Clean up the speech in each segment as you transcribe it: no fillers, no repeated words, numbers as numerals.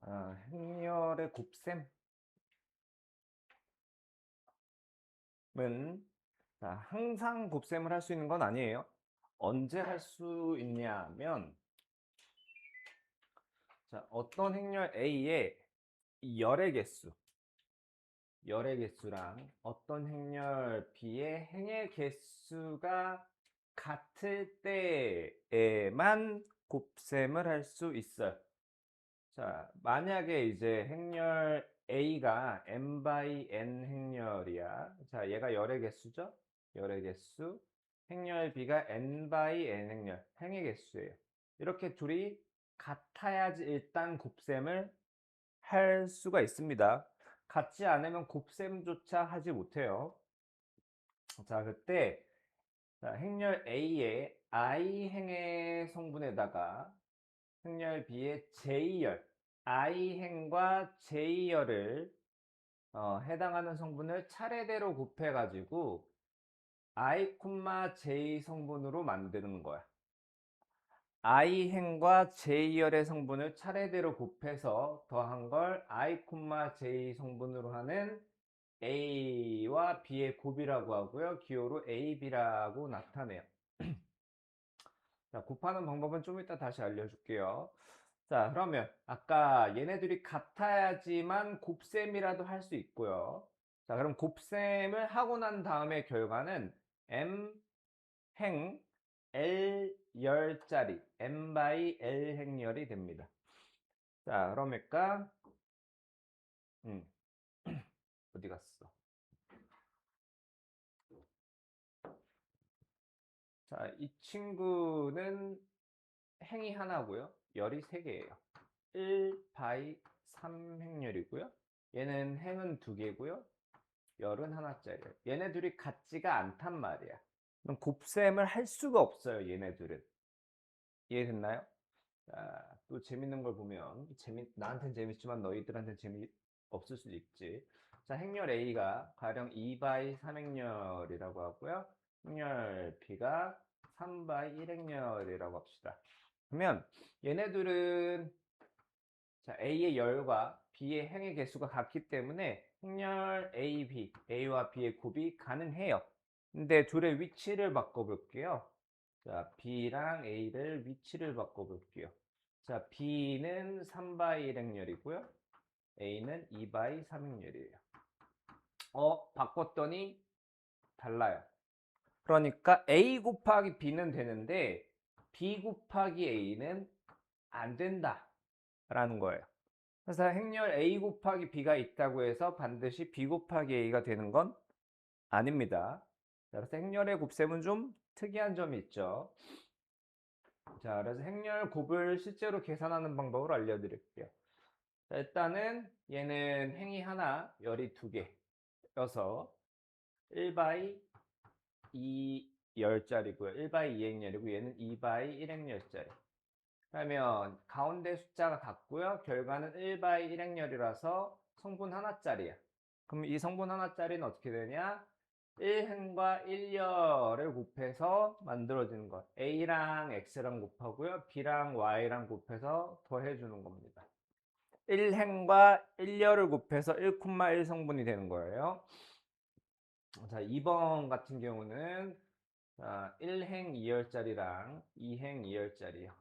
행렬의 곱셈은 항상 곱셈을 할 수 있는 건 아니에요. 언제 할 수 있냐면 어떤 행렬 A의 열의 개수랑 어떤 행렬 B의 행의 개수가 같을 때에만 곱셈을 할 수 있어요. 만약에 이제 행렬 A가 n by n 행렬이야. 얘가 열의 개수죠? 열의 개수. 행렬 B가 n by n 행렬, 행의 개수예요. 이렇게 둘이 같아야지 일단 곱셈을 할 수가 있습니다. 같지 않으면 곱셈조차 하지 못해요. 그때 행렬 A의 I 행의 성분에다가 행렬 B의 J열, I행과 J열을 해당하는 성분을 차례대로 곱해가지고 I, J 성분으로 만드는 거야. I행과 J열의 성분을 차례대로 곱해서 더한 걸 I, J 성분으로 하는 A와 B의 곱이라고 하고요. 기호로 A, B라고 나타내요. 곱하는 방법은 좀 이따 다시 알려줄게요. 그러면 아까 얘네들이 같아야지만 곱셈이라도 할 수 있고요. 그럼 곱셈을 하고 난 다음에 결과는 m 행 l 열짜리 m by l 행열이 됩니다. 그러니까 음, 어디 갔어? 이 친구는 행이 하나고요. 열이 3개예요. 1 by 3 행열이고요. 얘는 행은 2개고요. 열은 하나짜리예요. 얘네들이 같지가 않단 말이야. 그럼 곱셈을 할 수가 없어요. 얘네들은. 이해됐나요? 또 재밌는 걸 보면 나한텐 재밌지만 너희들한테는 재미없을 수도 있지. 행렬 A가 가령 2 by 3행렬이라고 하고요. 행렬 B가 3 by 1행렬이라고 합시다. 그러면 얘네들은 A의 열과 B의 행의 개수가 같기 때문에 행렬 A, B, A와 B의 곱이 가능해요. 근데 둘의 위치를 바꿔볼게요. B랑 A를 위치를 바꿔볼게요. B는 3 by 1 행렬이고요. A는 2 by 3 행렬이에요. 바꿨더니 달라요. 그러니까 A 곱하기 B는 되는데 B 곱하기 A는 안 된다 라는 거예요. 그래서 행렬 A 곱하기 B가 있다고 해서 반드시 B 곱하기 A가 되는 건 아닙니다. 그래서 행렬의 곱셈은 좀 특이한 점이 있죠. 그래서 행렬 곱을 실제로 계산하는 방법을 알려드릴게요. 일단은 얘는 행이 하나, 열이 2개여서 1 by 2 열짜리고요. 1 by 2 행렬이고 얘는 2 by 1 행렬짜리. 그러면 가운데 숫자가 같고요. 결과는 1 by 1 행렬이라서 성분 하나짜리야. 그럼 이 성분 하나짜리는 어떻게 되냐? 1행과 1열을 곱해서 만들어지는 것. A랑 X랑 곱하고요. B랑 Y랑 곱해서 더해주는 겁니다. 1행과 1열을 곱해서 1,1 성분이 되는 거예요. 2번 같은 경우는 1행 2열짜리랑 2행 2열짜리요.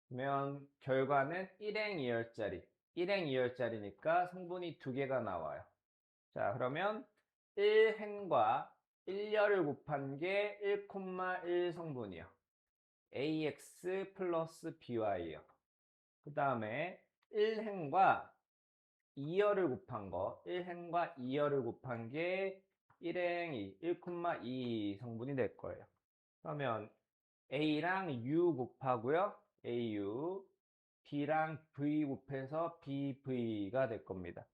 그러면 결과는 1행 2열짜리. 1행 2열짜리니까 성분이 2개가 나와요. 그러면 1행과 1열을 곱한 게 1,1 성분이요. AX 플러스 BY요. 그 다음에 1행과 2열을 곱한 거, 1행과 2열을 곱한 게 1행 2, 1,2 성분이 될 거예요. 그러면 A랑 U 곱하고요. AU, B랑 V 곱해서 BV가 될 겁니다.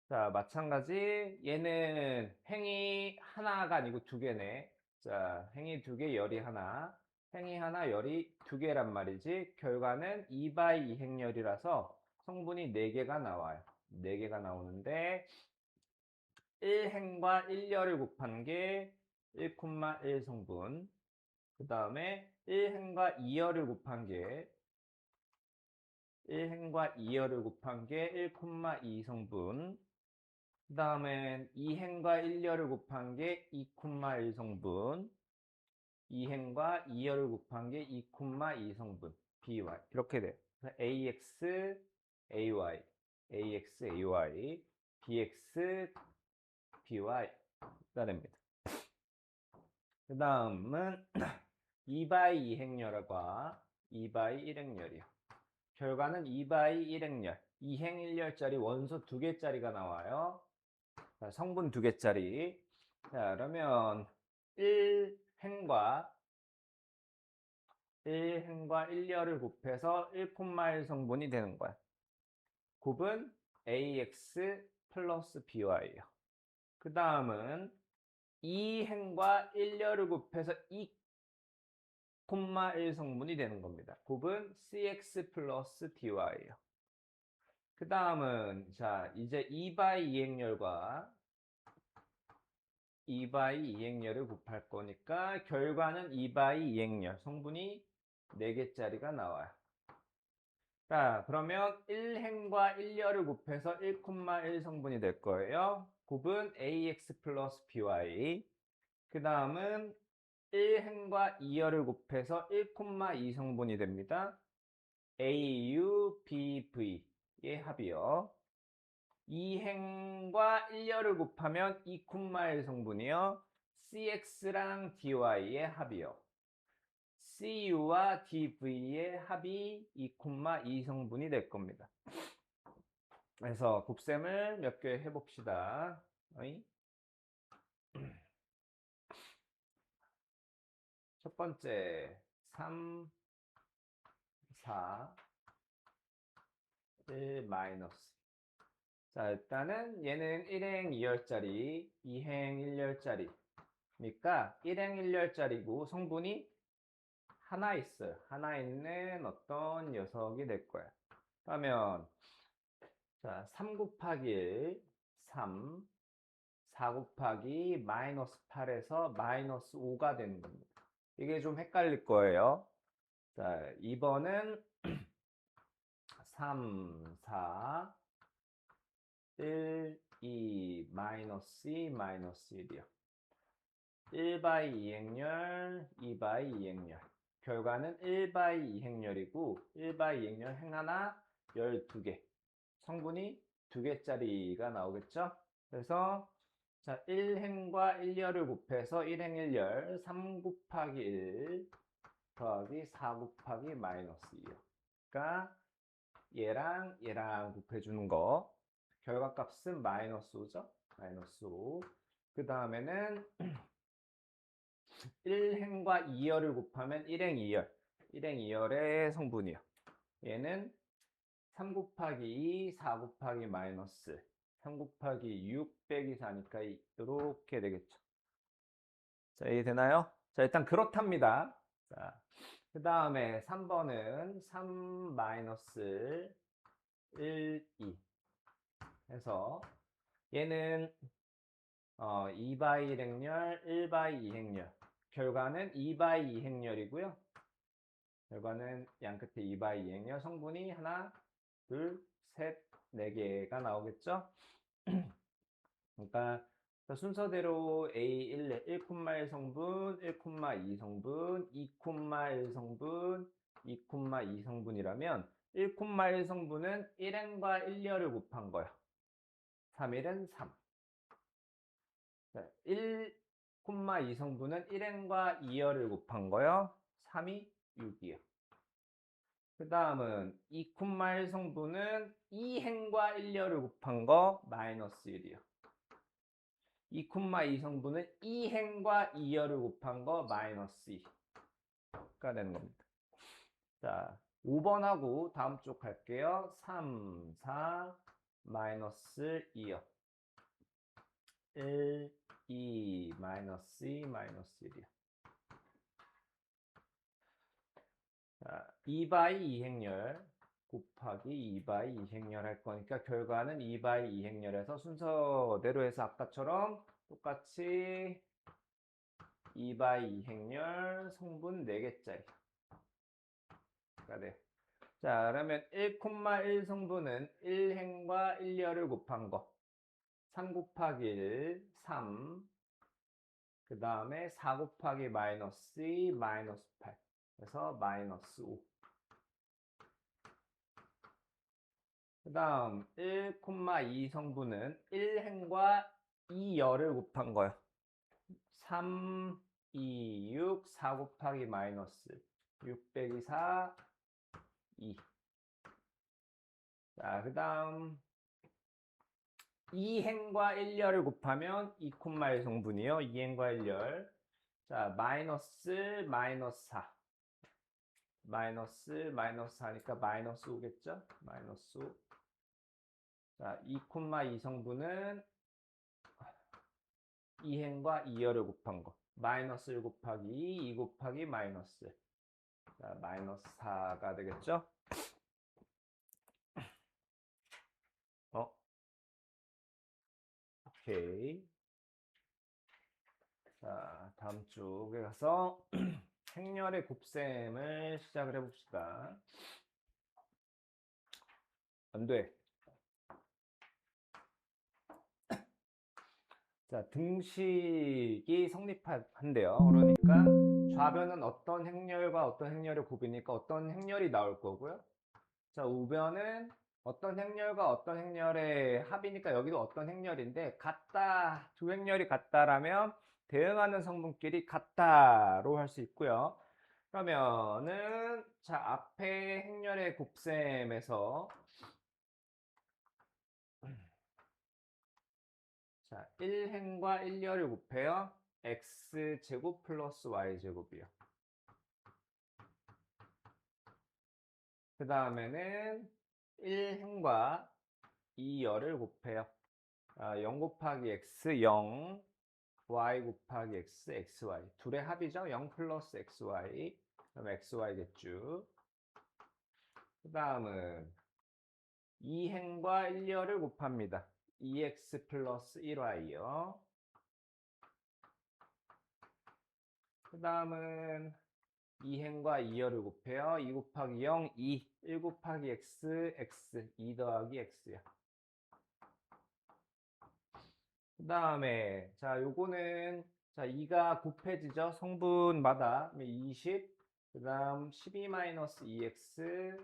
마찬가지 얘는 행이 하나가 아니고 2개네. 행이 2개, 열이 하나. 행이 하나, 열이 2개란 말이지. 결과는 2 by 2 행열이라서 성분이 4개가 나와요. 4개가 나오는데 1행과 1열을 곱한 게 1,1 성분. 그 다음에 1행과 2열을 곱한 게 1행과 2열을 곱한 게 1,2 성분. 그 다음엔 2행과 1열을 곱한 게 2,1 성분. 2행과 2열을 곱한 게 2,2 성분. by. 이렇게 돼요. ax, ay, ax, ay, bx, by가 됩니다. 그 다음은 2by 2행열과 2by 1행열이요. 결과는 2by 1행열, 2행 1열짜리 원소 2개짜리가 나와요. 자, 성분 2개짜리. 자, 그러면 1행과 1열을 곱해서 1,1 성분이 되는 거야. 곱은 ax 플러스 by예요. 그 다음은 2행과 1열을 곱해서 2,1 성분이 되는 겁니다. 곱은 cx 플러스 dy예요. 그 다음은 자 이제 2by 2행열과 2by 2행열을 곱할 거니까 결과는 2by 2행열 성분이 4개짜리가 나와요. 자 그러면 1행과 1열을 곱해서 1,1 성분이 될 거예요. 곱은 ax 플러스 by. 그 다음은 1행과 2열을 곱해서 1,2 성분이 됩니다. AU, BV의 합이요. 2행과 1열을 곱하면 2,1 성분이요. CX랑 DY의 합이요. CU와 DV의 합이 2,2 성분이 될 겁니다. 그래서 곱셈을 몇 개 해봅시다. 첫 번째 3, 4, 1 마이너스. 자 일단은 얘는 1행 2열짜리 2행 1열짜리니까 1행 1열짜리고 성분이 하나 있어요. 하나 있는 어떤 녀석이 될 거야. 그러면 자 3 곱하기 1 3, 4 곱하기 마이너스 8에서 마이너스 5가 되는 겁니다. 이게 좀 헷갈릴 거예요. 자 2번은 3, 4, 1, 2, 마이너스 2, 마이너스 1이요. 1by 2행열, 2by 2행열. 결과는 1by 2행열이고 1by 2행열 행 하나 12개. 성분이 2개짜리가 나오겠죠? 그래서 자 1행과 1열을 곱해서 1행 1열 3 곱하기 1 더하기 4 곱하기 마이너스 2요. 그러니까 얘랑 얘랑 곱해주는 거. 결과값은 마이너스 5죠? 마이너스 5. 그 다음에는 1행과 2열을 곱하면 1행 2열. 1행 2열의 성분이요. 얘는 3 곱하기 2, 4 곱하기 마이너스 3 곱하기 6 빼기 4니까 이렇게 되겠죠. 자, 이해되나요? 자, 일단 그렇답니다. 자, 그 다음에 3번은 3 마이너스 1, 2 해서 얘는 2by 1행열, 1by 2행열. 결과는 2by 2행열이고요. 결과는 양 끝에 2by 2행열. 성분이 하나, 둘, 셋, 4개가 나오겠죠? 그러니까 순서대로 A1, 1,1 성분, 1,2 성분, 2,1 성분, 2,2 성분이라면 1,1 성분은 1행과 1열을 곱한 거예요. 3일은 3. 1,2 성분은 1행과 2열을 곱한 거요. 3이 6이요. 그 다음은 2,1 성분은 2행과 1열을 곱한 거 마이너스 1이요. 2,2 성분은 2행과 2열을 곱한 거 마이너스 2가 되는 겁니다. 자, 5번하고 다음 쪽 갈게요. 3, 4, 마이너스 2요. 1, 2, 마이너스 2, 마이너스 1이요. 자, 2by 2행열 곱하기 2by 2행열 할 거니까 결과는 2by 2행열에서 순서대로 해서 아까처럼 똑같이 2by 2행열 성분 4개짜리가 돼요. 자, 그러면 1,1 성분은 1행과 1열을 곱한 거. 3 곱하기 1, 3. 그 다음에 4 곱하기 마이너스 2, 마이너스 8. 그래서 마이너스 5. 그 다음 1,2 성분은 1행과 2열을 곱한 거예요. 3, 2, 6, 4 곱하기 마이너스 6 빼기 4, 2. 자, 그 다음 2행과 1열을 곱하면 2,1 성분이요. 2행과 1열. 자, 마이너스, 마이너스 4. 마이너스, 마이너스 하니까 마이너스 5겠죠? 마이너스 5. 자, 2,2 성분은 2행과 2열을 곱한 거. 마이너스 1 곱하기 2, 2 곱하기 마이너스. 자, 마이너스 4가 되겠죠? 오케이. 자, 다음 쪽에 가서 행렬의 곱셈을 시작을 해봅시다. 안 돼. 자, 등식이 성립한대요. 그러니까 좌변은 어떤 행렬과 어떤 행렬의 곱이니까 어떤 행렬이 나올 거고요. 자, 우변은 어떤 행렬과 어떤 행렬의 합이니까 여기도 어떤 행렬인데 같다, 두 행렬이 같다라면 대응하는 성분끼리 같다로 할 수 있고요. 그러면은 자, 앞에 행렬의 곱셈에서 자, 1행과 1열을 곱해요. x제곱 플러스 y제곱이요. 그 다음에는 1행과 2열을 곱해요. 0 곱하기 x 0, y 곱하기 x, xy. 둘의 합이죠. 0 플러스 xy. 그럼 xy겠죠. 그 다음은 2행과 1열을 곱합니다. 2x 플러스 1y요. 그 다음은 2행과 2열을 곱해요. 2 곱하기 0, 2. 1 곱하기 x, x. 2 더하기 x요. 그 다음에, 자, 요거는, 자, 2가 곱해지죠? 성분마다. 20, 그 다음 12-2x,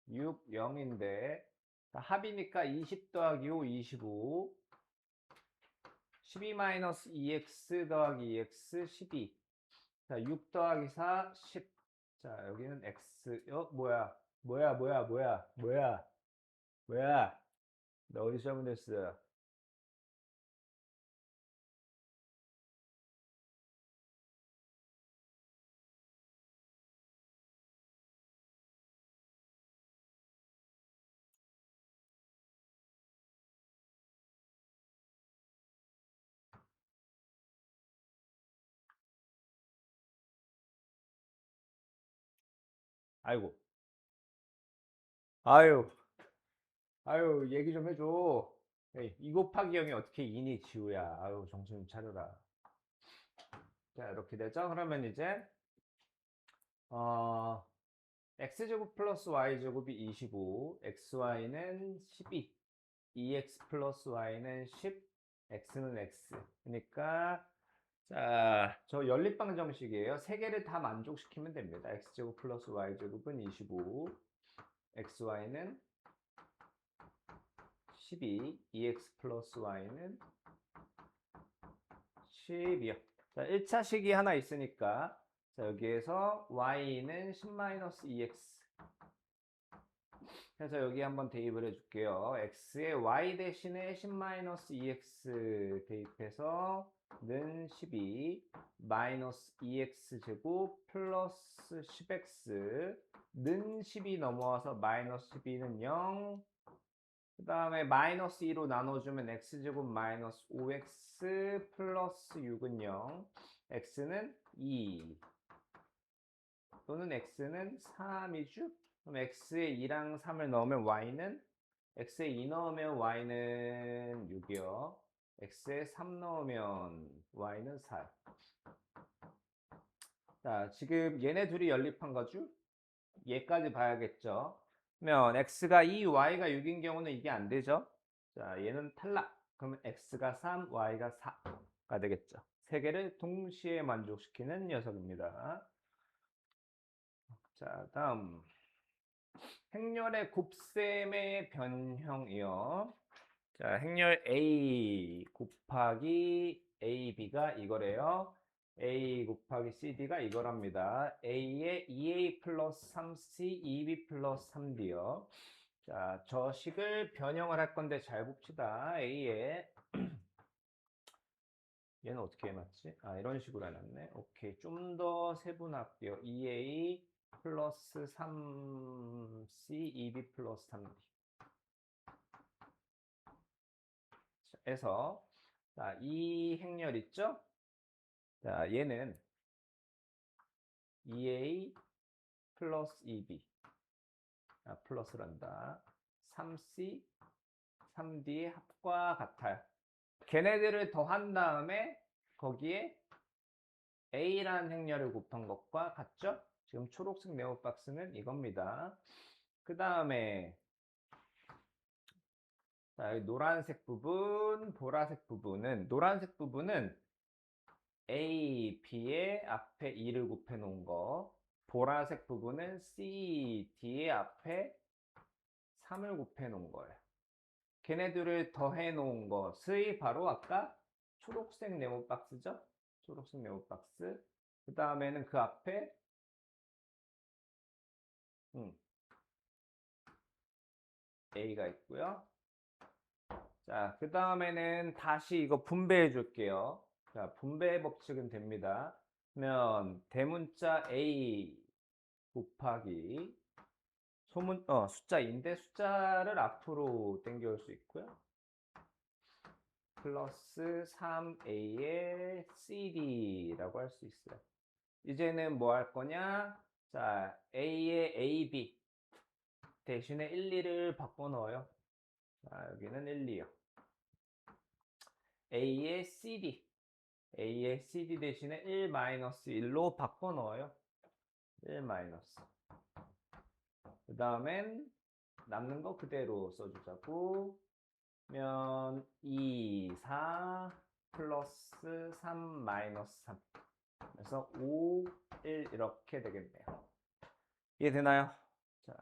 6, 0인데, 합이니까 20 더하기 5, 25. 12-2x 더하기 2x, 12. 자, 6 더하기 4, 10. 자, 여기는 x. 뭐야? 뭐야? 나 어디서 잘못했어? 아이고. 아유, 얘기 좀 해줘. 에이, 2 곱하기 0이 어떻게 2니, 지우야. 아유, 정신 좀 차려라. 자, 이렇게 되죠? 그러면 이제, 어, x제곱 플러스 y제곱이 25, xy는 12, 2x 플러스 y는 10, x는 x. 그러니까, 자, 저 연립방 정식이에요. 세 개를 다 만족시키면 됩니다. x제곱 플러스 y제곱은 25, xy는 12, 2x 플러스 y는 10이요. 자, 1차식이 하나 있으니까 자, 여기에서 y는 10-2x. 그래서 여기 한번 대입을 해줄게요. x에 y 대신에 10-2x 대입해서 는 12 마이너스 2x 제곱 플러스 10x 는 10이 넘어와서 마이너스 12는 0. 그 다음에 마이너스 2로 나눠주면 x제곱 마이너스 5x 플러스 6은 0. x는 2 또는 x는 3이죠. 그럼 x에 2랑 3을 넣으면 y는 x에 2 넣으면 y는 6이요. x에 3 넣으면 y는 4. 자, 지금 얘네 둘이 연립한 거죠? 얘까지 봐야겠죠. 면 x가 2, y가 6인 경우는 이게 안 되죠. 자, 얘는 탈락. 그러면 x가 3, y가 4가 되겠죠. 세 개를 동시에 만족시키는 녀석입니다. 자, 다음. 행렬의 곱셈의 변형이요. 자, 행렬 A 곱하기 AB가 이거래요. A 곱하기 CD가 이거랍니다. A에 2A 플러스 3C, 2B 플러스 3D요. 자, 저 식을 변형을 할 건데 잘 봅시다. A에 얘는 어떻게 해놨지? 아, 이런 식으로 해놨네. 오케이. 좀 더 세분할게요. 2A 플러스 3C, 2B 플러스 3D. 에서 자, 이 행렬 있죠? 자, 얘는 2A 플러스 2B 플러스란다. 3C, 3D의 합과 같아요. 걔네들을 더한 다음에 거기에 A라는 행렬을 곱한 것과 같죠? 지금 초록색 네오박스는 이겁니다. 그 다음에 노란색 부분, 보라색 부분은 노란색 부분은 A, B의 앞에 2를 곱해 놓은 거, 보라색 부분은 C, D의 앞에 3을 곱해 놓은 거예요. 걔네들을 더해 놓은 것의 바로 아까 초록색 네모박스죠? 초록색 네모박스. 그 다음에는 그 앞에 A가 있고요. 자, 그 다음에는 다시 이거 분배해 줄게요. 자, 분배 법칙은 됩니다. 그러면 대문자 A 곱하기 숫자인데 숫자를 앞으로 당겨올 수 있고요. 플러스 3a의 cd라고 할 수 있어요. 이제는 뭐 할 거냐? 자, a의 ab 대신에 1, 2를 바꿔 넣어요. 자, 여기는 1, 2요. a의 cd 대신에 1-1로 바꿔 넣어요. 1 마이너스. 그 다음엔 남는 거 그대로 써주자고. 면 2, 4 플러스 3 마이너스 3. 그래서 5, 1 이렇게 되겠네요. 이해되나요? 자,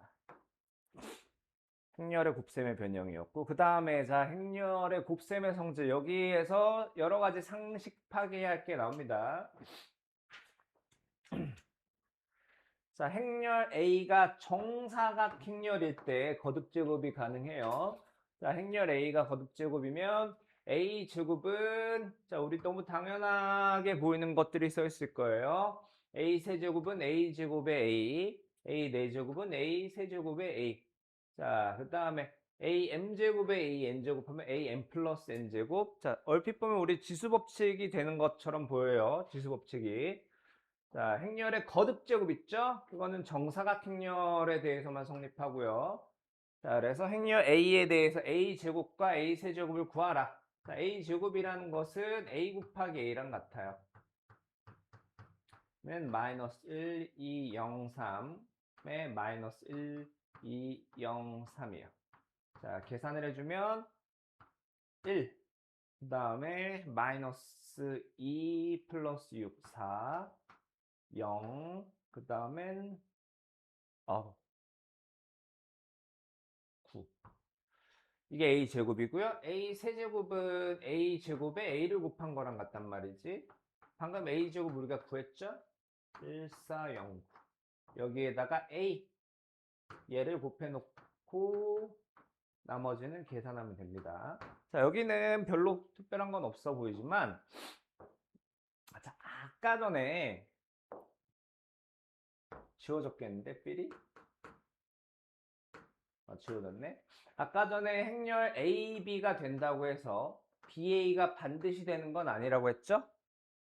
행렬의 곱셈의 변형이었고 그 다음에 자 행렬의 곱셈의 성질 여기에서 여러 가지 상식 파괴할 게 나옵니다. 자, 행렬 A가 정사각 행렬일 때 거듭제곱이 가능해요. 자, 행렬 A가 거듭제곱이면 A 제곱은 자, 우리 너무 당연하게 보이는 것들이 써 있을 거예요. A 세제곱은 A 제곱의 A 4제곱은 A 세제곱의 A. 자, 그 다음에 A m제곱에 A n제곱하면 A m 플러스 n제곱. 자, 얼핏 보면 우리 지수법칙이 되는 것처럼 보여요. 지수법칙이. 자, 행렬의 거듭제곱 있죠? 그거는 정사각 행렬에 대해서만 성립하고요. 자, 그래서 행렬 A에 대해서 A제곱과 A세제곱을 구하라. 자, A제곱이라는 것은 A 곱하기 A랑 같아요. 는 마이너스 1, 2, 0, 3에 마이너스 1, 2, 0, 3이에요. 자, 계산을 해주면 1, 그 다음에 마이너스 2 플러스 6, 4, 0, 그 다음엔 9. 이게 A 제곱이고요. A 세제곱은 A 제곱에 A를 곱한 거랑 같단 말이지. 방금 A 제곱 우리가 구했죠? 1409. 여기에다가 A 얘를 곱해 놓고 나머지는 계산하면 됩니다. 자, 여기는 별로 특별한 건 없어 보이지만 자, 아까 전에 지워졌겠는데 삘이? 지워졌네. 아까 전에 행렬 AB가 된다고 해서 BA가 반드시 되는 건 아니라고 했죠?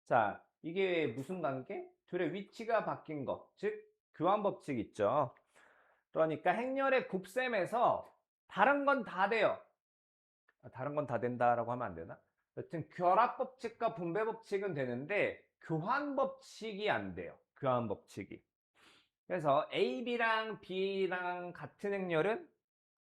자, 이게 무슨 관계? 둘의 위치가 바뀐 거, 즉 교환 법칙 있죠. 그러니까 행렬의 곱셈에서 다른 건 다 돼요. 다른 건 다 된다라고 하면 안 되나? 여튼 결합 법칙과 분배 법칙은 되는데 교환 법칙이 안 돼요. 교환 법칙이. 그래서 AB랑 B랑 같은 행렬은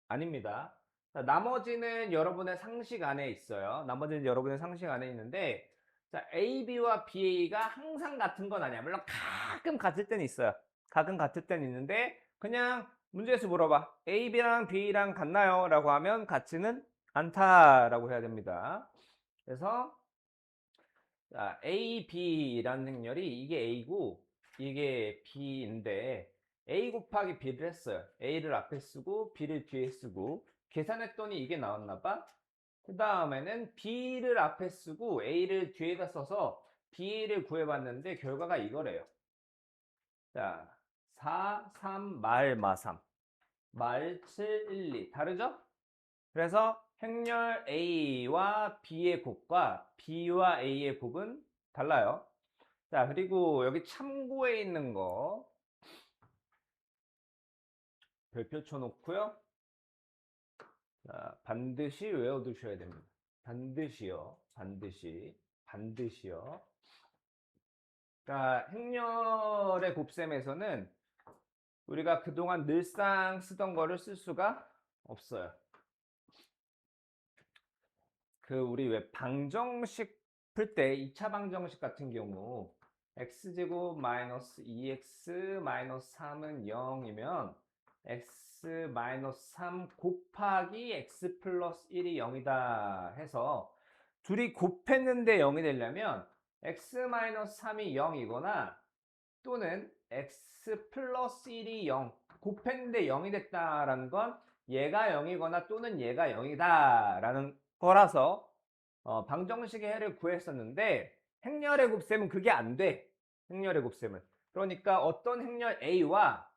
아닙니다. 자, 나머지는 여러분의 상식 안에 있어요. 나머지는 여러분의 상식 안에 있는데, 자, AB와 BA가 항상 같은 건 아니야. 물론 가끔 같을 때는 있어요. 가끔 같을 때는 있는데, 그냥 문제에서 물어봐. AB랑 B랑 같나요? 라고 하면 같지는 않다라고 해야 됩니다. 그래서 자, A, B라는 행렬이 이게 A고 이게 B인데 A 곱하기 B를 했어요. A를 앞에 쓰고 B를 뒤에 쓰고 계산했더니 이게 나왔나 봐. 그 다음에는 B를 앞에 쓰고 A를 뒤에다 써서 B를 구해봤는데 결과가 이거래요. 자, 4, 3, 마 3. 말 7, 1, 2. 다르죠? 그래서 행렬 A와 B의 곱과 B와 A의 곱은 달라요. 자, 그리고 여기 참고에 있는 거 별표 쳐놓고요. 자, 반드시 외워두셔야 됩니다. 반드시요. 반드시요. 자, 행렬의 곱셈에서는 우리가 그동안 늘상 쓰던 거를 쓸 수가 없어요. 그 우리 왜 방정식 풀 때 2차 방정식 같은 경우 x제곱 마이너스 2x 마이너스 3은 0이면 x 마이너스 3 곱하기 x 플러스 1이 0이다 해서 둘이 곱했는데 0이 되려면 x 마이너스 3이 0이거나 또는 x 플러스 1이 0 곱했는데 0이 됐다라는 건 얘가 0이거나 또는 얘가 0이다 라는 거라서 방정식의 해를 구했었는데 행렬의 곱셈은 그게 안 돼. 행렬의 곱셈은. 그러니까 어떤 행렬 A와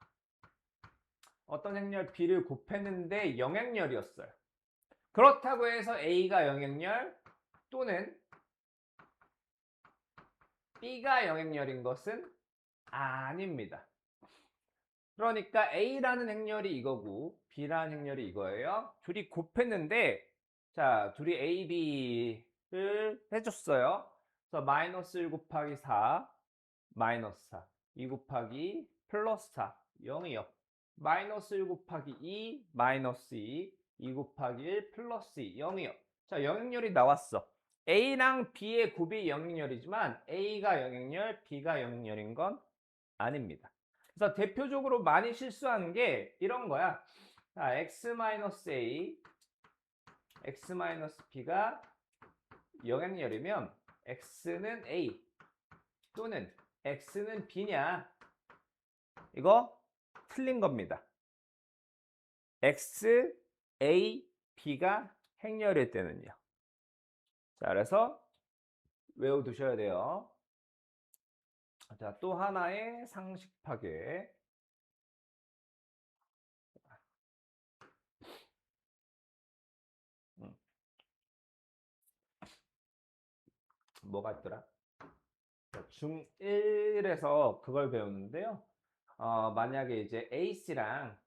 어떤 행렬 B를 곱했는데 영행렬이었어요. 그렇다고 해서 A가 영행렬 또는 B가 영행렬인 것은 아닙니다. 그러니까 A라는 행렬이 이거고 B라는 행렬이 이거예요. 둘이 곱했는데 자, 둘이 A, B를 해줬어요. 그래서 마이너스 1 곱하기 4 마이너스 4 2 곱하기 플러스 4 0이요. 마이너스 1 곱하기 2 마이너스 2 곱하기 1 플러스 2 0이요. 자, 영행렬이 나왔어. A랑 B의 곱이 영행렬이지만 A가 영행렬, B가 영행렬인 건 아닙니다. 그래서 대표적으로 많이 실수하는 게 이런 거야. 자, x-a, x-b가 영행렬이면 x는 a 또는 x는 b냐? 이거 틀린 겁니다. x, a, b가 행렬일 때는요. 자, 그래서 외워두셔야 돼요. 자, 또 하나의 상식 파괴. 뭐가 있더라? 중1에서 그걸 배우는데요. 만약에 이제 A씨랑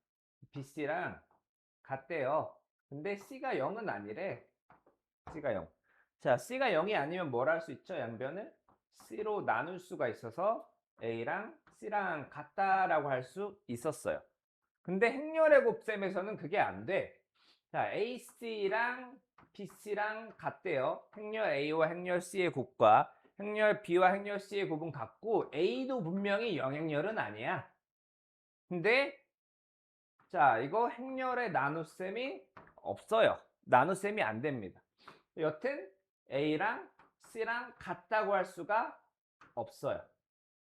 B씨랑 같대요. 근데 C가 0은 아니래. C가 0. 자, C가 0이 아니면 뭘 할 수 있죠? 양변을 C로 나눌 수가 있어서 A랑 C랑 같다라고 할 수 있었어요. 근데 행렬의 곱셈에서는 그게 안 돼. 자, AC랑 BC랑 같대요. 행렬 A와 행렬 C의 곱과 행렬 B와 행렬 C의 곱은 같고 A도 분명히 영행렬은 아니야. 근데 자, 이거 행렬의 나눗셈이 없어요. 나눗셈이 안 됩니다. 여튼 A랑 C랑 같다고 할 수가 없어요.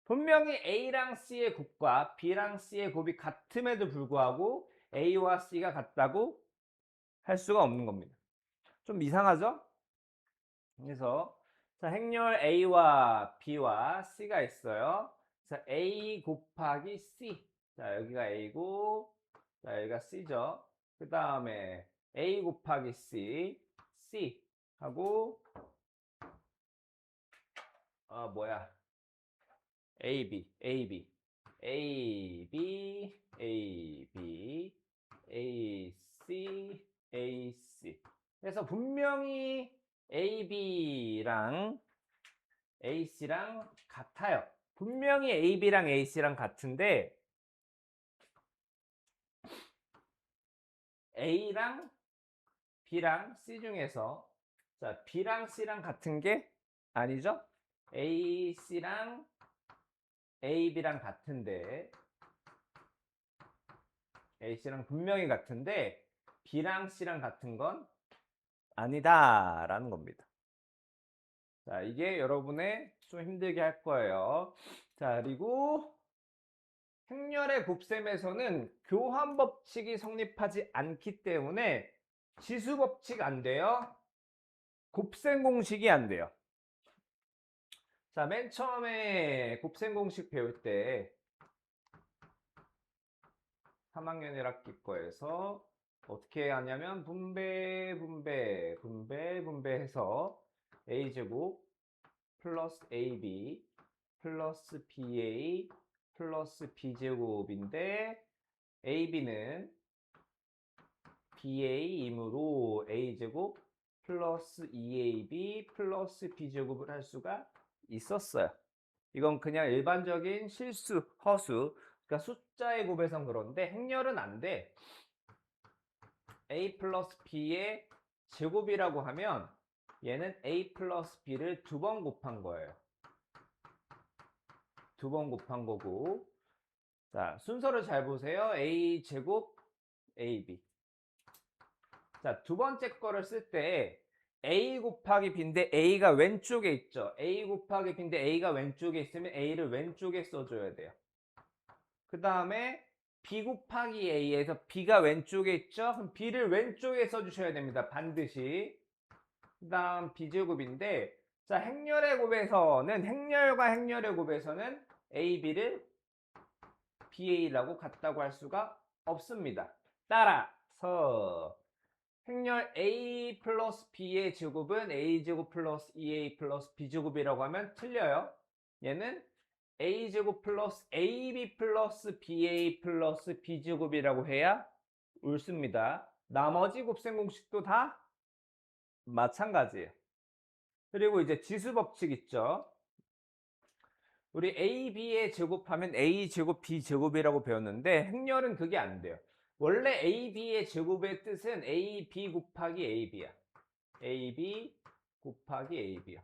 분명히 A랑 C의 곱과 B랑 C의 곱이 같음에도 불구하고 A와 C가 같다고 할 수가 없는 겁니다. 좀 이상하죠? 그래서 자, 행렬 A와 B와 C가 있어요. 그래서 A 곱하기 C. 자, 여기가 A고, 자, 여기가 C죠. 그 다음에 A 곱하기 C, C 하고, 뭐야? AB, AB, AB, AB, AC, AC. 그래서 분명히 AB랑 AC랑 같아요. 분명히 AB랑 AC랑 같은데 A랑 B랑 C 중에서 자, B랑 C랑 같은 게 아니죠? A, C랑 A, B랑 같은데 A, C랑 분명히 같은데 B랑 C랑 같은 건 아니다라는 겁니다. 자, 이게 여러분의 좀 힘들게 할 거예요. 자, 그리고 행렬의 곱셈에서는 교환 법칙이 성립하지 않기 때문에 지수 법칙 안 돼요. 곱셈 공식이 안 돼요. 자, 맨 처음에 곱셈 공식 배울 때 3학년 1학기 거에서 어떻게 하냐면 분배해서 a제곱 플러스 ab 플러스 ba 플러스 b제곱인데 ab는 ba이므로 a제곱 플러스 2ab 플러스 b제곱을 할 수가 있었어요. 이건 그냥 일반적인 실수, 허수, 그러니까 숫자의 곱해선 그런데 행렬은 안 돼. a 플러스 b의 제곱이라고 하면 얘는 a 플러스 b를 2번 곱한 거예요. 2번 곱한 거고 자, 순서를 잘 보세요. a 제곱 ab. 자, 두 번째 거를 쓸 때 a 곱하기 b인데 a가 왼쪽에 있죠. a 곱하기 b인데 a가 왼쪽에 있으면 a를 왼쪽에 써줘야 돼요. 그 다음에 b 곱하기 a에서 b가 왼쪽에 있죠. 그럼 b를 왼쪽에 써주셔야 됩니다. 반드시. 그 다음 b제곱인데 자, 행렬의 곱에서는 행렬과 행렬의 곱에서는 ab를 ba라고 같다고 할 수가 없습니다. 따라서 행렬 a 플러스 b의 제곱은 a제곱 플러스 2a 플러스 b제곱이라고 하면 틀려요. 얘는 a제곱 플러스 ab 플러스 ba 플러스 b제곱이라고 해야 옳습니다. 나머지 곱셈 공식도 다 마찬가지예요. 그리고 이제 지수 법칙 있죠. 우리 a, b의 제곱하면 a 제곱 b 제곱이라고 배웠는데 행렬은 그게 안 돼요. 원래 a, b의 제곱의 뜻은 a, b 곱하기 ab야. a, b 곱하기 ab야.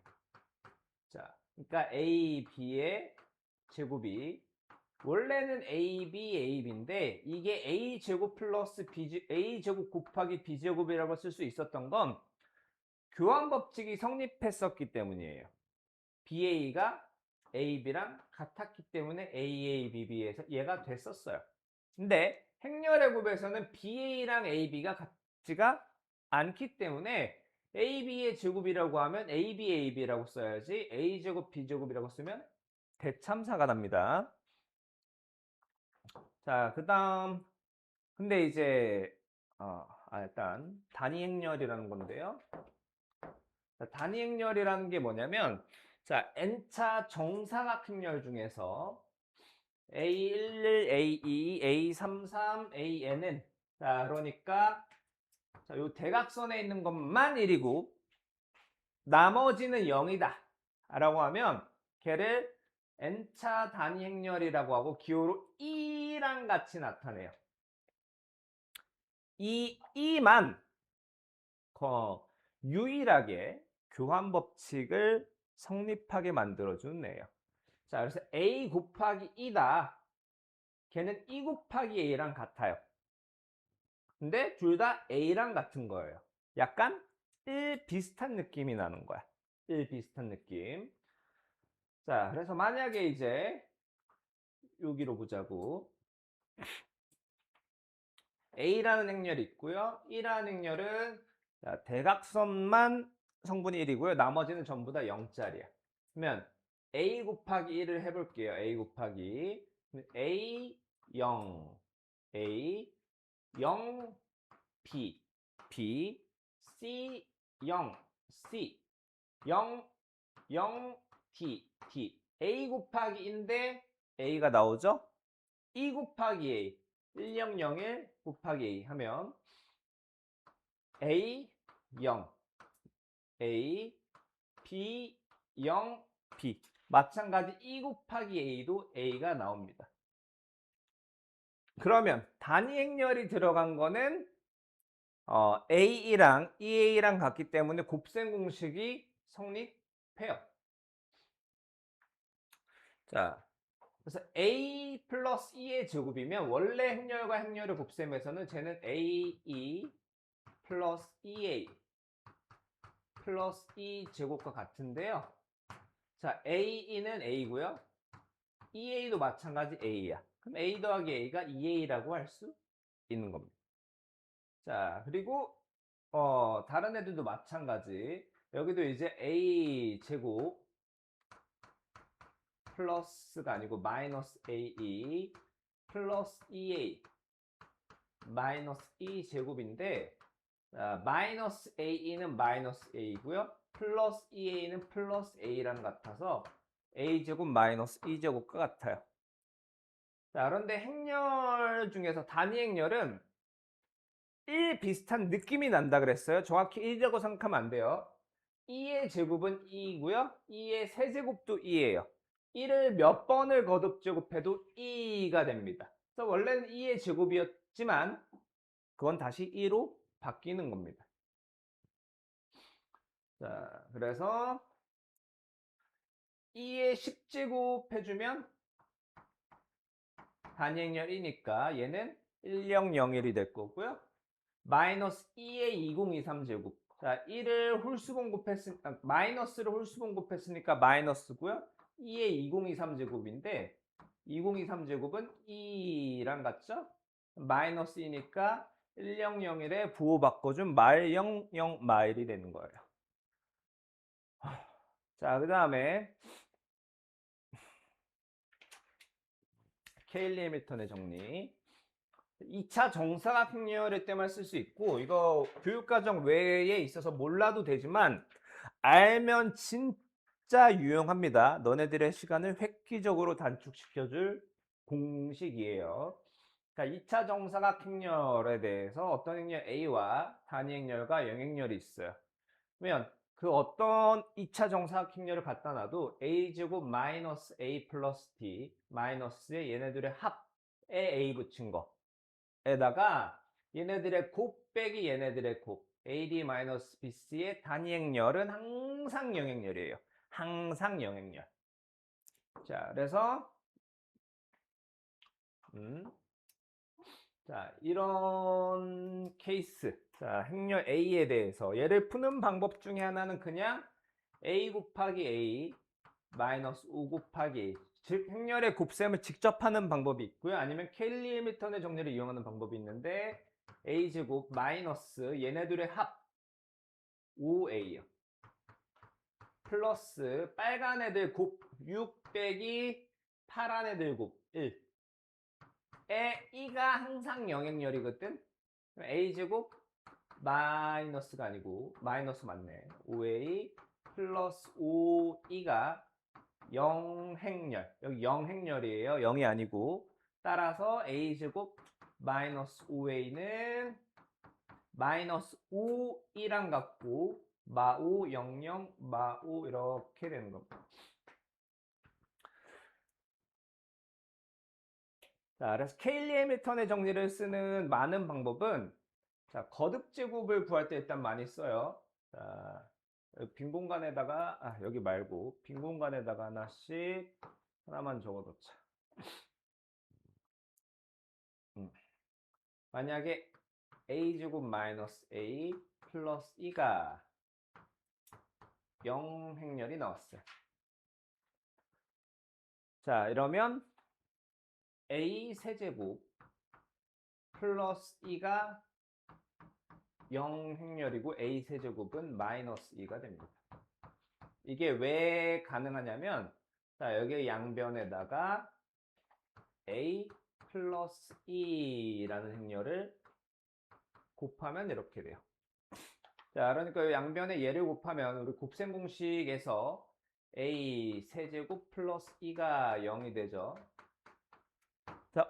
자, 그러니까 a, b의 제곱이 원래는 a, b, a, b인데 이게 a 제곱 플러스 a 제곱 곱하기 b 제곱이라고 쓸 수 있었던 건 교환 법칙이 성립했었기 때문이에요. ba가 ab랑 같았기 때문에 aab에서 얘가 됐었어요. 근데 행렬의 곱에서는 ba랑 ab가 같지가 않기 때문에 ab의 제곱이라고 하면 ab라고 써야지 a제곱 b제곱이라고 쓰면 대참사가 납니다. 자, 그 다음 근데 이제 일단 단위 행렬이라는 건데요. 자, 단위 행렬이라는 게 뭐냐면 자, n차 정사각 행렬 중에서 A11, A22, A33, AN은 자, 그러니까 자, 요 대각선에 있는 것만 1이고 나머지는 0이다 라고 하면 걔를 n차 단위 행렬이라고 하고 기호로 2랑 같이 나타내요. 이 2만 유일하게 교환 법칙을 성립하게 만들어주는 애예요. 자, 그래서 A 곱하기 2다. 걔는 2 곱하기 A랑 같아요. 근데 둘 다 A랑 같은 거예요. 약간 1 비슷한 느낌이 나는 거야. 1 비슷한 느낌. 자, 그래서 만약에 이제 여기로 보자고. A라는 행렬이 있고요. 1라는 행렬은 자, 대각선만 성분이 1이고요. 나머지는 전부 다 0짜리야. 그러면 A 곱하기 1을 해볼게요. A 곱하기 A 0 A 0 B B C 0 C 0 0 D D A 곱하기인데 A가 나오죠? 2 곱하기 A 1001 곱하기 A 하면 A 0 A B 0 B 마찬가지 2 곱하기 A도 A가 나옵니다. 그러면 단위 행렬이 들어간 거는 A랑 EA랑 같기 때문에 곱셈 공식이 성립해요. 자, 그래서 A 플러스 E의 제곱이면 원래 행렬과 행렬의 곱셈에서는 쟤는 AE 플러스 EA 플러스 E 제곱과 같은데요. 자, AE는 A고요. EA도 마찬가지 A야. 그럼 A 더하기 A가 EA라고 할 수 있는 겁니다. 자, 그리고 다른 애들도 마찬가지. 여기도 이제 A 제곱 플러스가 아니고 마이너스 AE 플러스 EA 마이너스 E 제곱인데 마이너스 AE는 마이너스 A고요. 플러스 EA는 플러스 A랑 같아서 A 제곱 마이너스 E 제곱과 같아요. 자, 그런데 행렬 중에서 단위 행렬은 1 비슷한 느낌이 난다 그랬어요. 정확히 1이라고 생각하면 안 돼요. 2의 제곱은 2이고요. 2의 세제곱도 2예요. 1을 몇 번을 거듭 제곱해도 2가 됩니다. 그래서 원래는 2의 제곱이었지만 그건 다시 2로 바뀌는 겁니다. 자, 그래서 2의 10제곱 해주면 단위행렬이니까 얘는 1001이 될 거고요. 마이너스 2의 2023제곱. 자, 1을 홀수분 곱했으니까 마이너스를 홀수분 곱했으니까 마이너스고요. 2의 2023제곱인데 2023제곱은 2랑 같죠? 마이너스이니까 1001에 부호 바꿔준 말 00 마일이 되는 거예요. 자, 그 다음에 케일리 해밀턴의 정리. 2차 정사각형렬일 때만 쓸 수 있고 이거 교육과정 외에 있어서 몰라도 되지만 알면 진짜 유용합니다. 너네들의 시간을 획기적으로 단축시켜줄 공식이에요. 그러니까 2차 정사각형렬에 대해서 어떤 행렬 A와 단위 행렬과 영행렬이 있어요. 그러면 그 어떤 2차 정사각형렬을 갖다 놔도 A제곱 마이너스 A 플러스 D 마이너스에 얘네들의 합에 A 붙인 거 에다가 얘네들의 곱 빼기 얘네들의 곱 AD-BC의 단위행렬은 항상 영행렬이에요. 항상 영행렬. 자, 그래서 자, 이런 케이스. 자, 행렬 A에 대해서 얘를 푸는 방법 중에 하나는 그냥 A 곱하기 A 마이너스 5 곱하기 A. 즉 행렬의 곱셈을 직접 하는 방법이 있고요. 아니면 켈리 해밀턴의 정리를 이용하는 방법이 있는데 A제곱 마이너스 얘네들의 합 5A요. 플러스 빨간 애들 곱 6 빼기 파란 애들 곱 1. 에 E가 항상 영행렬이거든. A제곱 마이너스가 아니고 마이너스 맞네. 5A 플러스 5E가 영행렬. 여기 영행렬이에요. 0이 아니고. 따라서 A제곱 마이너스 5A는 마이너스 5이랑 같고 마5 00 마5 이렇게 되는 겁니다. 자, 그래서 케일리 해밀턴의 정리를 쓰는 많은 방법은 자, 거듭 제곱을 구할 때 일단 많이 써요. 자, 빈 공간에다가 여기 말고 빈 공간에다가 하나씩 하나만 적어놓자. 만약에 a제곱 마이너스 a 플러스 2가 0행렬이 나왔어요. 자, 이러면 a 세제곱 플러스 2가 0행렬이고 a 세제곱은 마이너스 2가 됩니다. 이게 왜 가능하냐면 자, 여기 양변에다가 a 플러스 2라는 행렬을 곱하면 이렇게 돼요. 자, 그러니까 양변에 얘를 곱하면 우리 곱셈 공식에서 a 세제곱 플러스 2가 0이 되죠. 자,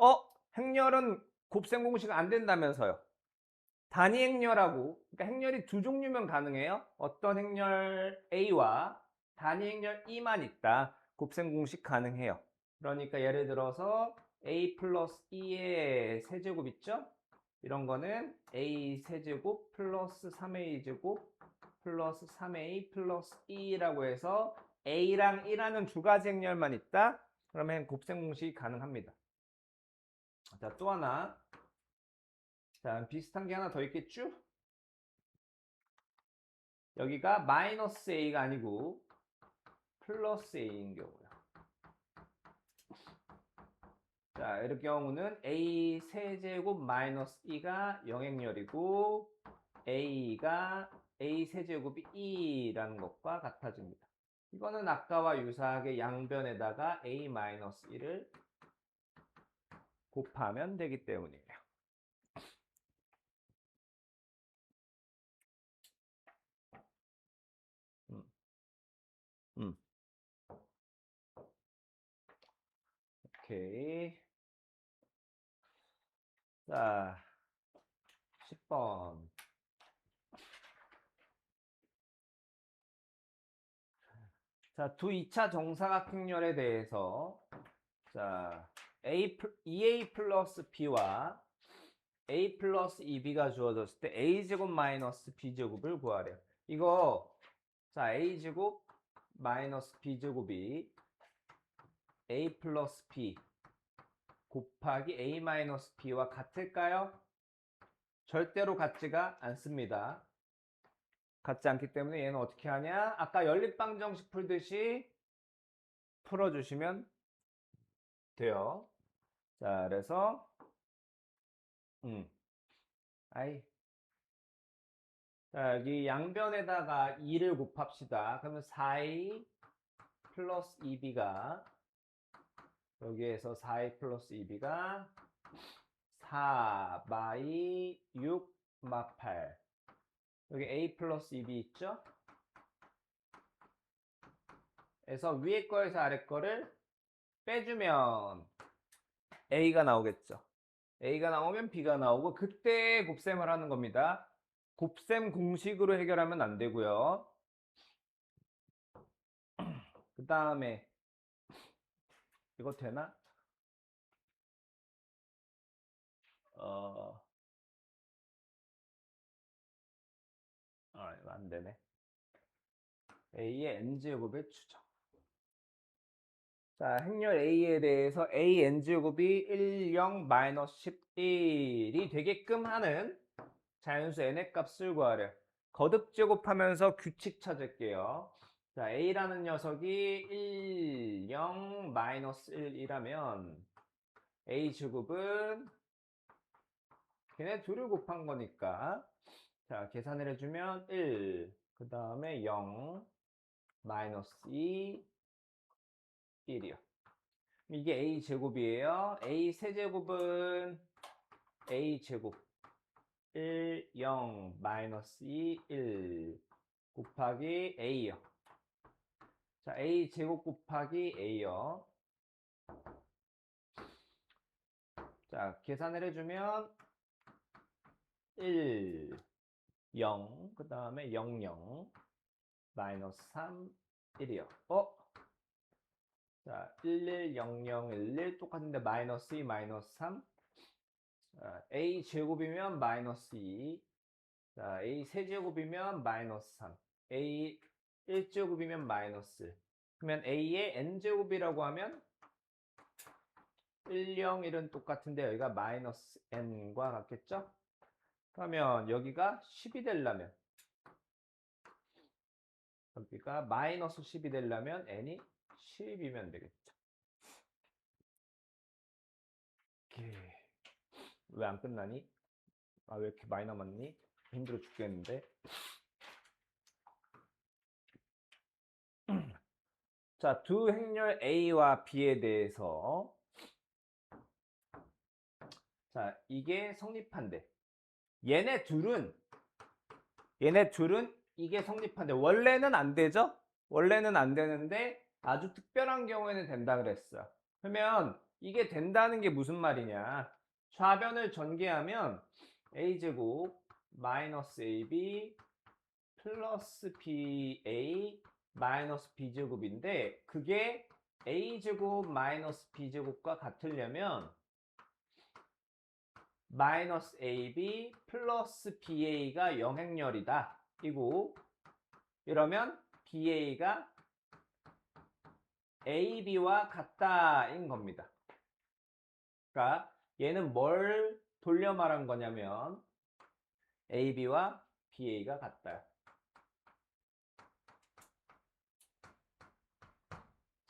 행렬은 곱셈 공식 안 된다면서요. 단위 행렬하고, 그러니까 행렬이 두 종류면 가능해요. 어떤 행렬 A와 단위 행렬 E만 있다. 곱셈 공식 가능해요. 그러니까 예를 들어서 A 플러스 E의 세제곱 있죠? 이런 거는 a 세제곱 플러스 3a 제곱 플러스 3a 플러스 2라고 해서 a랑 1하는 두 가지 행렬만 있다. 그러면 곱셈 공식이 가능합니다. 자, 또 하나. 자, 비슷한 게 하나 더 있겠죠? 여기가 마이너스 a가 아니고 플러스 a인 경우요. 자, 이럴 경우는 a 세제곱 마이너스 2가 영행렬이고 a가 a 세제곱이 2라는 것과 같아집니다. 이거는 아까와 유사하게 양변에다가 a 마이너스 1을 곱하면 되기 때문이에요. 음, 음. 오케이. 자, 10번. 자, 두 2차 정사각형렬에 대해서 자, 2a 플러스 b와 a 플러스 2b가 주어졌을 때 a제곱 마이너스 b제곱을 구하래요. 이거 자, a제곱 마이너스 b제곱이 a 플러스 b 곱하기 a 마이너스 b와 같을까요? 절대로 같지가 않습니다. 같지 않기 때문에 얘는 어떻게 하냐? 아까 연립방정식 풀듯이 풀어주시면 돼요. 자, 그래서 아이 자, 여기 양변에다가 2를 곱합시다. 그러면 4a 플러스 2b가 여기에서 4a 플러스 2b가 4 마이 6 마 8 여기 a 플러스 2b 있죠? 그래서 위에 거에서 아래 거를 빼주면 a가 나오겠죠. a가 나오면 b가 나오고 그때 곱셈을 하는 겁니다. 곱셈 공식으로 해결하면 안 되고요. 그 다음에 이거 되나? 이거 안 되네. a의 n제곱의 추정. 자, 행렬 a에 대해서 a n제곱이 1, 0, 마이너스 11이 되게끔 하는 자연수 n의 값을 구하래요. 거듭 제곱하면서 규칙 찾을게요. 자, a라는 녀석이 1, 0, 마이너스 1이라면 a 제곱은 걔네 둘을 곱한 거니까 자, 계산을 해주면 1, 그 다음에 0, 마이너스 2, 1이요. 이게 a 제곱이에요. a 세제곱은 a 제곱 1, 0, 마이너스 2, 1 곱하기 a요. 자, a 제곱 곱하기 a요. 자, 계산을 해주면 1, 0, 그 다음에 0, 0, 마이너스 3, 1이요. 자, 1, 1, 0, 0, 1, 1 똑같은데 마이너스 2, 마이너스 3. 자, a 제곱이면 마이너스 2. 자, a 세제곱이면 마이너스 3. a 1제곱이면 마이너스. 그러면 a의 n제곱이라고 하면 1, 0, 1은 똑같은데 여기가 마이너스 n과 같겠죠? 그러면 여기가 10이 되려면 여기가 마이너스 10이 되려면 n이 10이면 되겠죠. 왜 안 끝나니? 왜 이렇게 많이 남았니? 힘들어 죽겠는데. 자, 두 행렬 A와 B에 대해서 자, 이게 성립한대. 얘네 둘은 이게 성립한대. 원래는 안 되죠? 원래는 안 되는데 아주 특별한 경우에는 된다 그랬어. 그러면 이게 된다는 게 무슨 말이냐? 좌변을 전개하면 a제곱 마이너스 ab 플러스 ba 마이너스 b제곱인데 그게 a제곱 마이너스 b제곱과 같으려면 마이너스 AB 플러스 BA가 영행렬이다. 이고 이러면 BA가 AB와 같다인 겁니다. 그러니까 얘는 뭘 돌려 말한 거냐면 AB와 BA가 같다.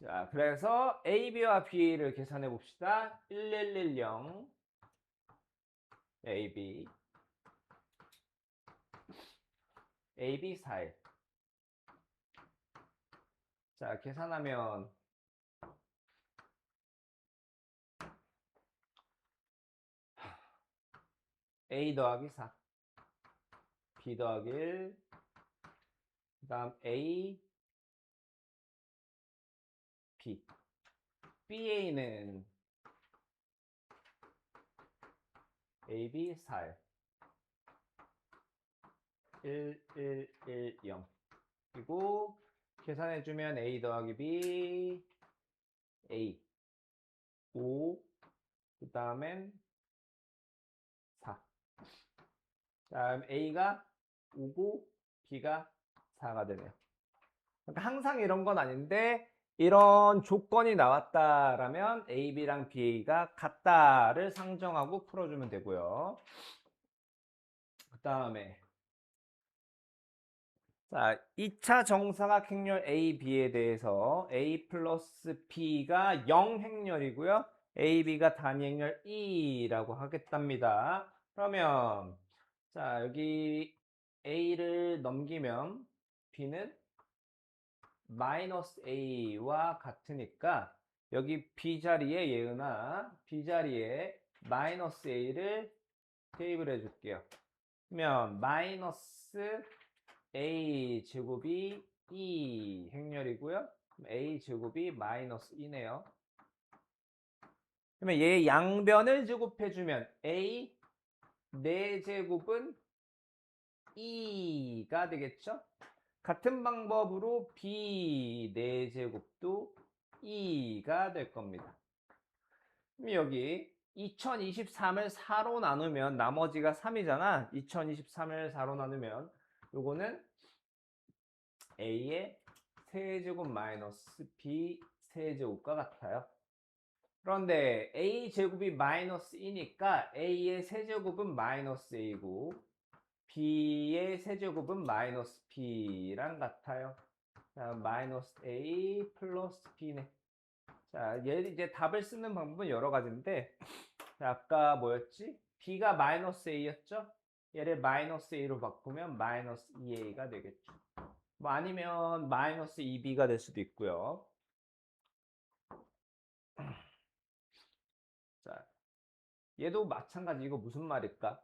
자, 그래서 AB와 BA를 계산해 봅시다. 1110 AB AB 41. 자, 계산하면 A 더하기 4 B 더하기 1 그 다음 A B BA는 AB 41 1110 그리고 계산해주면 A 더하기 B A 5 그 다음엔 4 다음 A가 5고 B가 4가 되네요. 그러니까 항상 이런 건 아닌데 이런 조건이 나왔다라면 A, B랑 BA가 같다를 상정하고 풀어주면 되고요. 그 다음에 자, 2차 정사각행렬 A, B에 대해서 A 플러스 B가 0행렬이고요. A, B가 단위행렬 E라고 하겠답니다. 그러면 자, 여기 A를 넘기면 B는 마이너스 A와 같으니까 여기 B 자리에 예은아 B 자리에 마이너스 A를 대입을 해줄게요. 그러면 마이너스 A 제곱이 2 행렬이고요. A 제곱이 마이너스 2네요. 그러면 얘 양변을 제곱해주면 A 4제곱은 2가 되겠죠? 같은 방법으로 B 4제곱도 2가 될 겁니다. 그럼 여기 2023을 4로 나누면 나머지가 3이잖아. 2023을 4로 나누면 요거는 A의 세제곱 마이너스 B 세제곱과 같아요. 그런데 A 제곱이 마이너스 2니까 A의 세제곱은 마이너스 A고 B의 세제곱은 마이너스 B랑 같아요. 자, 마이너스 A 플러스 B네. 자, 얘 이제 답을 쓰는 방법은 여러 가지인데 자, 아까 뭐였지? B가 마이너스 A였죠? 얘를 마이너스 A로 바꾸면 마이너스 2A가 되겠죠. 뭐 아니면 마이너스 2B가 될 수도 있고요. 자, 얘도 마찬가지. 이거 무슨 말일까?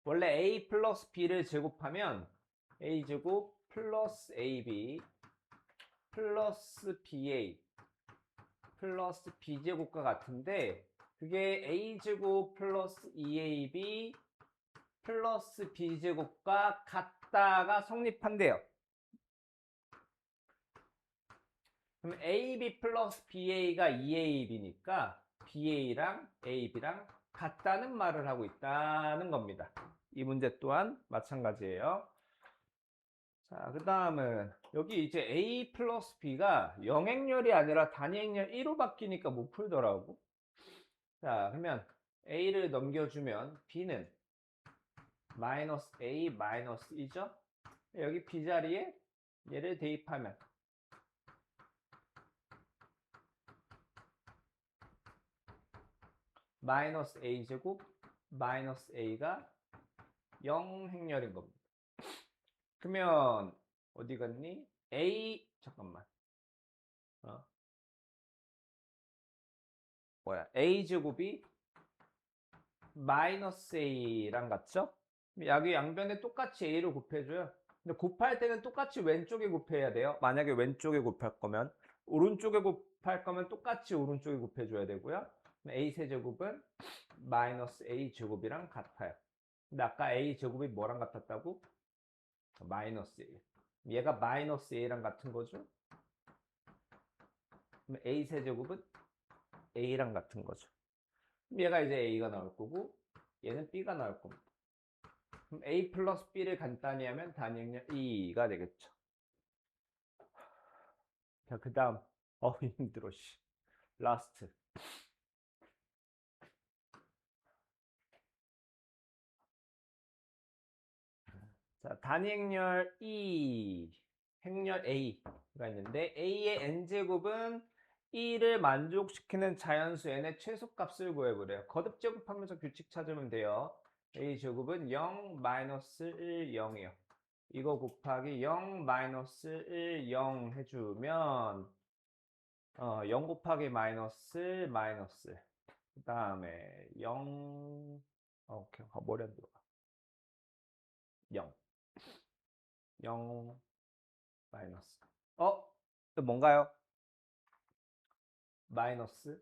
원래 A 플러스 B를 제곱하면 A 제곱 플러스 AB 플러스 BA 플러스 B제곱과 같은데 그게 A제곱 플러스 2AB 플러스 B제곱과 같다가 성립한대요. 그럼 AB 플러스 BA가 2AB니까 BA랑 AB랑 같다는 말을 하고 있다는 겁니다. 이 문제 또한 마찬가지예요. 자, 그 다음은 여기 이제 A 플러스 B가 영행렬이 아니라 단위행렬 1로 바뀌니까 못 풀더라고. 자, 그러면 A를 넘겨주면 B는 마이너스 A 마이너스 2죠? 여기 B 자리에 얘를 대입하면 마이너스 A제곱 마이너스 A가 0행렬인 겁니다. 그러면 어디 갔니? A 잠깐만 뭐야 A제곱이 마이너스 A랑 같죠? 여기 양변에 똑같이 A를 곱해줘요. 근데 곱할 때는 똑같이 왼쪽에 곱해야 돼요. 만약에 왼쪽에 곱할 거면 오른쪽에 곱할 거면 똑같이 오른쪽에 곱해줘야 되고요. A 세제곱은 마이너스 A 제곱이랑 같아요. 근데 아까 A 제곱이 뭐랑 같았다고? 마이너스 A. 얘가 마이너스 A랑 같은 거죠. 그럼 A 세제곱은 A랑 같은 거죠. 얘가 이제 A가 나올 거고 얘는 B가 나올 겁니다. 그럼 A 플러스 B를 간단히 하면 단위행렬 2가 되겠죠. 자, 그 다음 힘들어 씨. 라스트. 자, 단위행렬 E, 행렬 A가 있는데 A의 n제곱은 E를 만족시키는 자연수 n의 최소값을 구해보래요. 거듭 제곱하면서 규칙 찾으면 돼요. A제곱은 0, 마이너스 1, 0이요. 이거 곱하기 0, 마이너스 1, 0 해주면 0 곱하기 마이너스 마이너스 그 다음에 0 오케이 머리 안 들어가 0 0 마이너스 또 뭔가요? 마이너스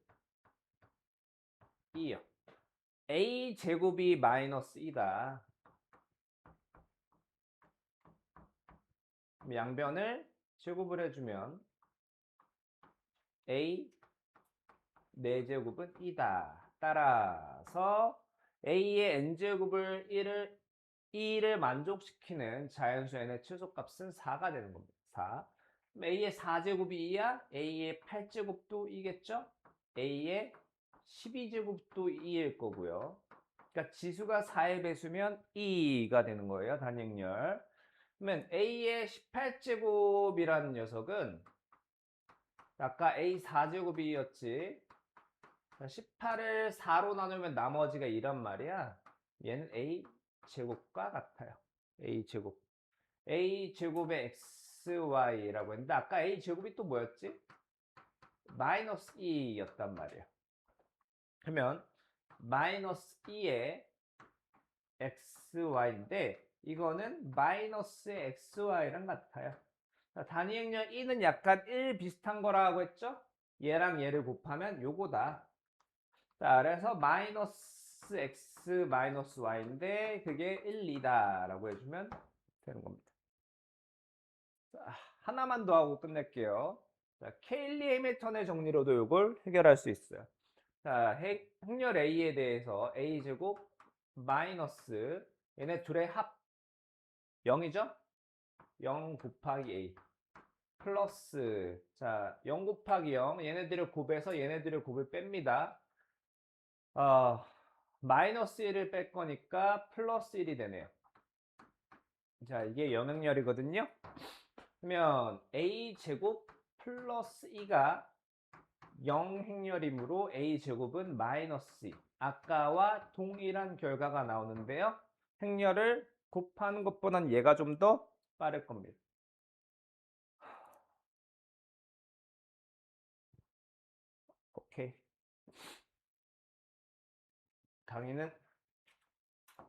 2요. A 제곱이 마이너스 2다. 양변을 제곱을 해주면 A 4제곱은 2다. 따라서 A의 n제곱을 2를 만족시키는 자연수 n의 최소값은 4가 되는 겁니다. 4. A의 4제곱이 2야? A의 8제곱도 2겠죠? A의 12제곱도 2일 거고요. 그러니까 지수가 4의 배수면 2가 되는 거예요. 단행열. 그러면 A의 18제곱이라는 녀석은 아까 A 4제곱이었지. 18을 4로 나누면 나머지가 2란 말이야. 얘는 A 제곱과 같아요. A 제곱. A 제곱의 XY라고 했는데 아까 A 제곱이 또 뭐였지? 마이너스 2였단 말이에요. 그러면 마이너스 2의 XY인데 이거는 마이너스의 XY랑 같아요. 단위행렬 2는 약간 1 비슷한 거라고 했죠? 얘랑 얘를 곱하면 요거다. 자, 그래서 마이너스 X 마이너스 Y인데 그게 1, 2다 라고 해주면 되는 겁니다. 자, 하나만 더 하고 끝낼게요. 자, 케일리 해밀턴의 정리로도 이걸 해결할 수 있어요. 자, 행렬 A에 대해서 A제곱 마이너스 얘네 둘의 합 0이죠? 0 곱하기 A 플러스 자, 0 곱하기 0 얘네들을 곱해서 얘네들을 곱을 뺍니다. 마이너스 1을 뺄 거니까 플러스 1이 되네요. 자, 이게 영행렬이거든요. 그러면 A제곱 플러스 2가 0행렬이므로 A제곱은 마이너스 2. 아까와 동일한 결과가 나오는데요. 행렬을 곱하는 것보단 얘가 좀 더 빠를 겁니다. 오케이. 강의는